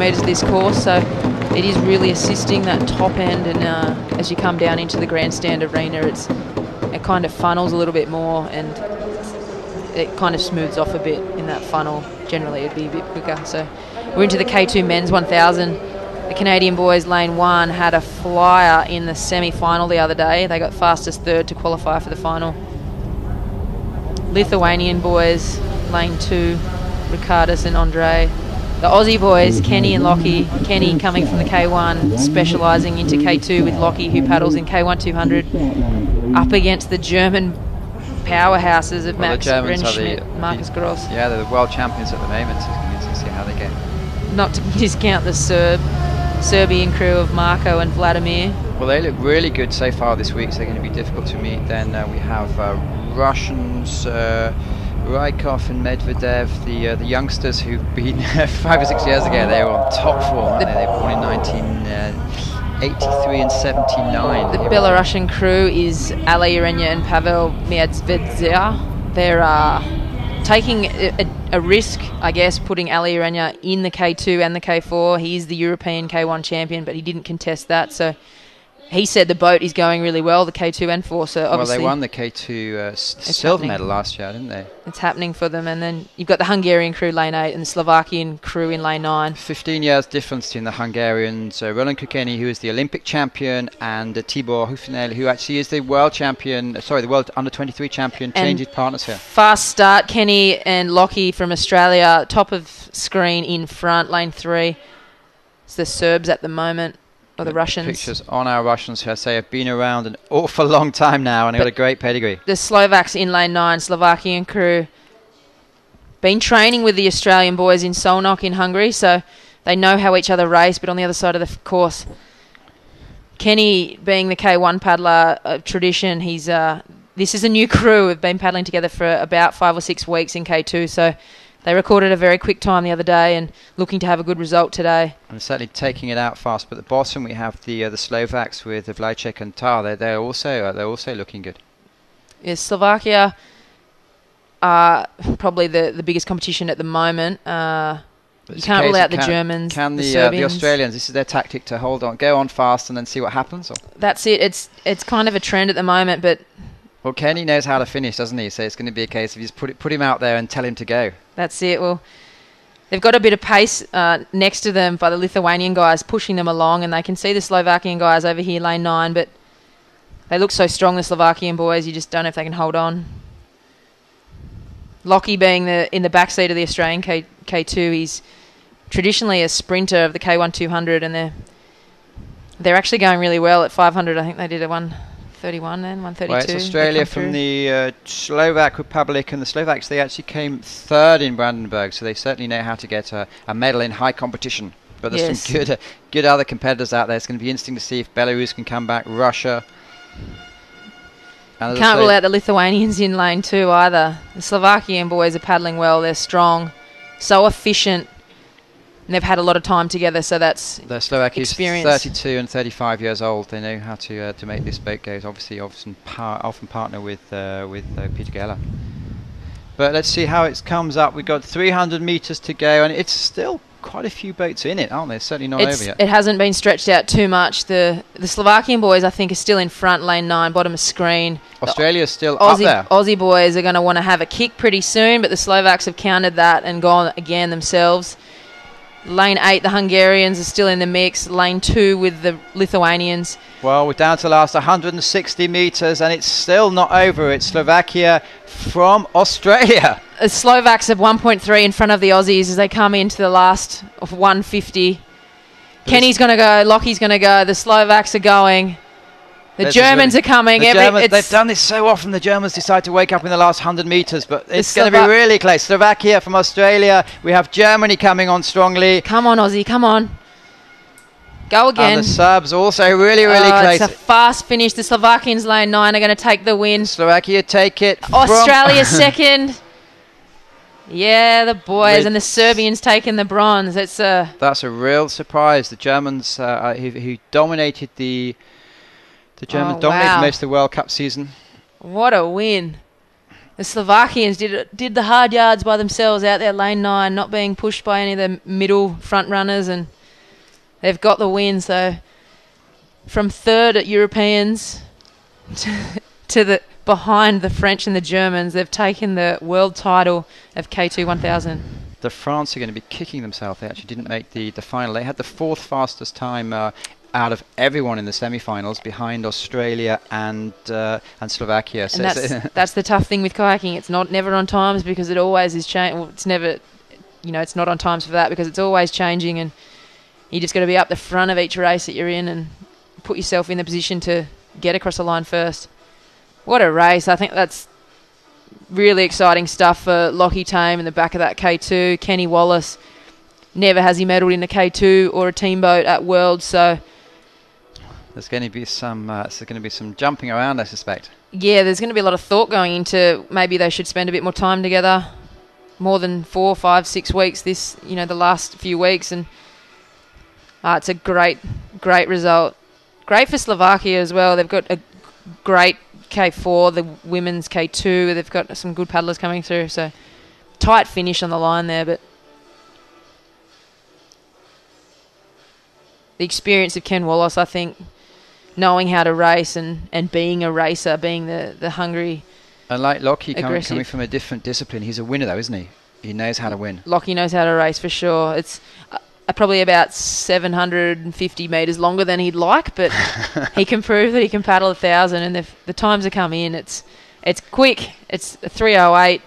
metres this course, so it is really assisting that top end, and as you come down into the grandstand arena, it kind of funnels a little bit more, and it kind of smooths off a bit in that funnel. Generally it'd be a bit quicker. So we're into the K2 men's 1000. The Canadian boys, lane 1, had a flyer in the semi-final the other day. They got fastest third to qualify for the final. Lithuanian boys, lane 2, Ricardus and Andre. The Aussie boys, Kenny and Lockie. Kenny coming from the K1, specialising into K2 with Lockie, who paddles in K1 200, up against the German powerhouses of Max Rentschmidt, Marcus Gross. Yeah, they're the world champions at the moment, so it's going to see how they go. Not to discount the Serbian crew of Marko and Vladimir. Well, they look really good so far this week, so they're going to be difficult to meet. Then we have Russians, Rykov and Medvedev, the youngsters who've been 5 or 6 years ago. They were on top form, aren't they? They were born in 1983 and 79. The Belarusian crew is Ali Urenia and Pavel Miadzvedza. They're taking a risk, I guess, putting Ali Urenia in the K2 and the K4. He is the European K1 champion, but he didn't contest that, so he said the boat is going really well, the K2 and 4, so obviously... Well, they won the K2 silver medal last year, didn't they? It's happening for them, and then you've got the Hungarian crew, lane 8, and the Slovakian crew in lane 9. 15 years difference between the Hungarians, Roland Kokeni, who is the Olympic champion, and Tibor Hufnel, who actually is the world champion, the world under-23 champion, changes partners here. Fast start, Kenny and Lockie from Australia, top of screen in front, lane 3. It's the Serbs at the moment. Or the Russians. Pictures on our Russians, who I say have been around an awful long time now, and they've got a great pedigree. The Slovaks in lane 9, Slovakian crew, been training with the Australian boys in Solnok in Hungary, so they know how each other race, but on the other side of the course, Kenny, being the K1 paddler of tradition, this is a new crew. We've been paddling together for about 5 or 6 weeks in K2, so they recorded a very quick time the other day and looking to have a good result today. And certainly taking it out fast. But at the bottom we have the Slovaks with Vlajček and Tar. They're also looking good. Yes, Slovakia are probably the biggest competition at the moment. You can't rule out the Germans, the Serbians. The Australians, this is their tactic to hold on, go on fast and then see what happens? Or? That's it. It's kind of a trend at the moment, but... Well, Kenny knows how to finish, doesn't he? So it's going to be a case of you just put him out there and tell him to go. That's it. Well, they've got a bit of pace next to them by the Lithuanian guys pushing them along, and they can see the Slovakian guys over here, lane 9, but they look so strong, the Slovakian boys, you just don't know if they can hold on. Lockie being in the backseat of the Australian K2, he's traditionally a sprinter of the K1 200, and they're actually going really well at 500. I think they did a 131 then, 132. Well, it's Australia from the Slovak Republic, and the Slovaks, they actually came 3rd in Brandenburg, so they certainly know how to get a medal in high competition. But there's some good other competitors out there. It's going to be interesting to see if Belarus can come back, Russia. Can't rule out the Lithuanians in lane 2 either. The Slovakian boys are paddling well. They're strong, so efficient. And they've had a lot of time together, so that's the Slovakians, experience. 32 and 35 years old. They know how to make this boat go. Obviously, often partner with Peter Geller. But let's see how it comes up. We've got 300 meters to go, and it's still quite a few boats in it, aren't they? It's certainly not over yet. It hasn't been stretched out too much. The Slovakian boys, I think, are still in front, lane 9, bottom of screen. Australia's still up there. Aussie boys are going to want to have a kick pretty soon, but the Slovaks have countered that and gone again themselves. Lane 8, the Hungarians are still in the mix. Lane 2 with the Lithuanians. Well, we're down to the last 160 metres, and it's still not over. It's Slovakia from Australia. The Slovaks are 1.3 in front of the Aussies as they come into the last of 150. Kenny's going to go. Lockie's going to go. The Slovaks are going. The Germans are coming. They've done this so often. The Germans decide to wake up in the last 100 metres, but it's going to be really close. Slovakia from Australia. We have Germany coming on strongly. Come on, Aussie, come on. Go again. And the Serbs also really close. It's a fast finish. The Slovakians, lane 9, are going to take the win. Slovakia take it. Australia second. Yeah, the boys, and the Serbians taking the bronze. That's a real surprise. The Germans, who dominated dominated most of the World Cup season. What a win. The Slovakians did the hard yards by themselves out there, lane 9, not being pushed by any of the middle front runners, and they've got the win. So from third at Europeans to the behind the French and the Germans, they've taken the world title of K2 1000. The France are going to be kicking themselves. They actually didn't make the final. They had the 4th fastest time out of everyone in the semi-finals, behind Australia and Slovakia. And that's the tough thing with kayaking. It's never on times because it always is changing. Well, it's never, it's not on times for that because it's always changing, and you just got to be up the front of each race that you're in and put yourself in the position to get across the line first. What a race. I think that's really exciting stuff for Lockie Tame in the back of that K2. Kenny Wallace, never has he medalled in a K2 or a team boat at Worlds, so there's going to be some jumping around, I suspect. Yeah, there's going to be a lot of thought going into maybe they should spend a bit more time together, more than 4, 5, 6 weeks this, the last few weeks, and it's a great result. Great for Slovakia as well. They've got a great K4, the women's K2. They've got some good paddlers coming through, so tight finish on the line there, but the experience of Ken Wallace, I think, knowing how to race and being a racer, being the hungry, and like Lockie coming from a different discipline, he's a winner though, isn't he? He knows how to win. Lockie knows how to race for sure. It's probably about 750 metres longer than he'd like, but he can prove that he can paddle 1,000, and the times that come in, it's quick. It's a 3:08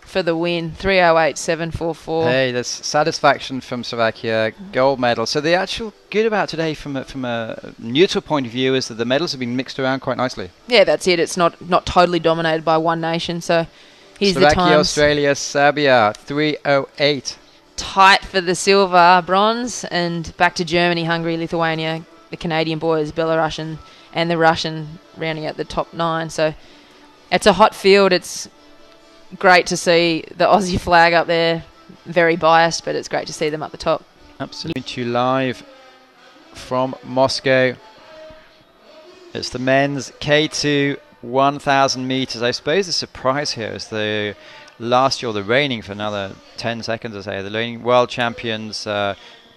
for the win, 3:08.744. Hey, there's satisfaction from Slovakia, gold medal. So the actual good about today from a neutral point of view is that the medals have been mixed around quite nicely. Yeah, that's it. It's not totally dominated by one nation. So here's Slovakia, the times. Australia, Serbia, 3:08. Tight for the silver, bronze, and back to Germany, Hungary, Lithuania, the Canadian boys, Belarusian, and the Russian rounding out the top 9. So it's a hot field. It's great to see the Aussie flag up there. Very biased, but it's great to see them up the top. Absolutely. To live from Moscow. It's the men's K2 1,000 meters. I suppose the surprise here is the last year, the reigning for another 10 seconds, I say, the reigning world champions,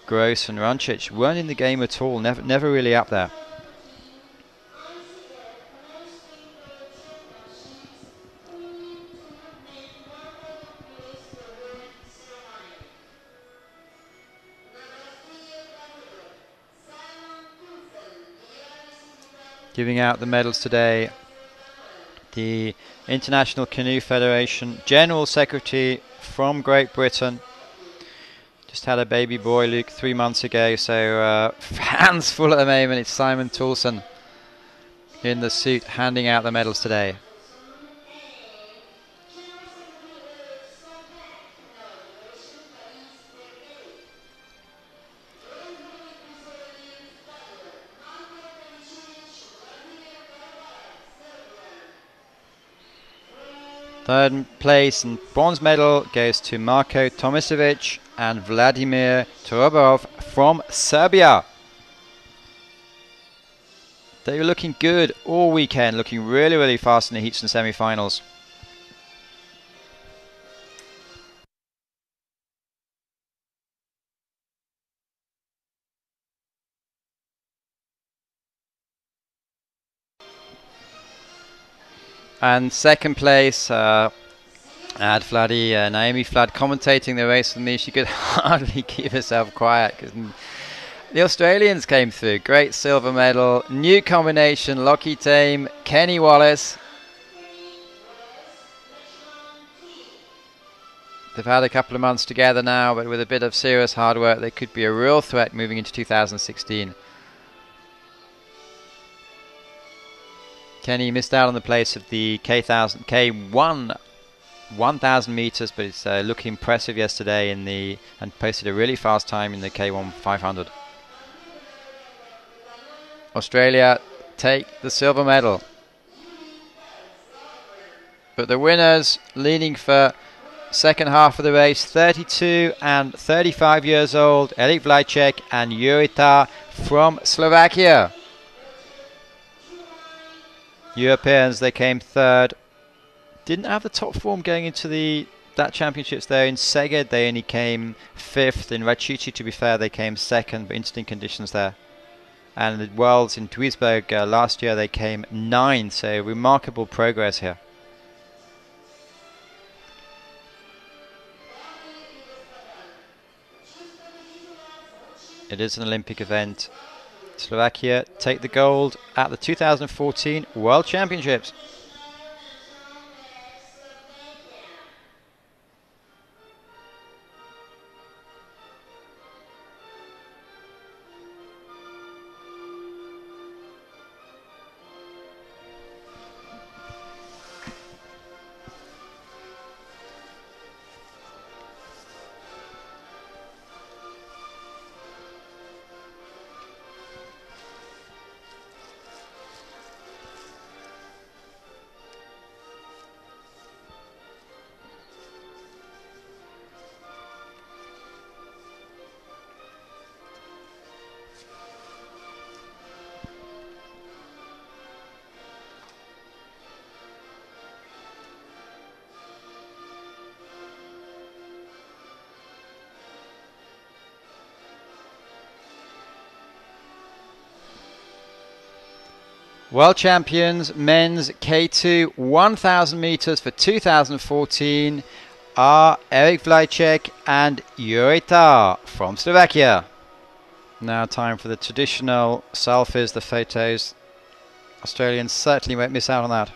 Gross and Runchich, weren't in the game at all. Never really up there. Giving out the medals today, the International Canoe Federation General Secretary from Great Britain. Just had a baby boy, Luke, 3 months ago, so hands full at the moment. It's Simon Toulson in the suit handing out the medals today. Third place and bronze medal goes to Marko Tomićević and Vladimir Torubarov from Serbia. They were looking good all weekend, looking really, really fast in the heats and semi-finals. And second place, Naomi Flad commentating the race with me. She could hardly keep herself quiet because the Australians came through. Great silver medal, new combination, Lockie Tame, Kenny Wallace. They've had a couple of months together now, but with a bit of serious hard work, they could be a real threat moving into 2016. Kenny missed out on the place of the K1 1,000 meters, but it's looking impressive yesterday and posted a really fast time in the K1 500. Australia take the silver medal, but the winners leading for second half of the race, 32 and 35 years old, Erik Vlajček and Jurita from Slovakia. Europeans, they came third. didn't have the top form going into that championships there. In Szeged they only came 5th. In Racici, to be fair, they came 2nd, but interesting conditions there. And the Worlds in Duisburg last year they came 9th, so remarkable progress here. It is an Olympic event. Slovakia take the gold at the 2014 World Championships. World champions, men's K2 1,000 meters for 2014 are Erik Vlajček and Jurita from Slovakia. Now time for the traditional selfies, the photos. Australians certainly won't miss out on that.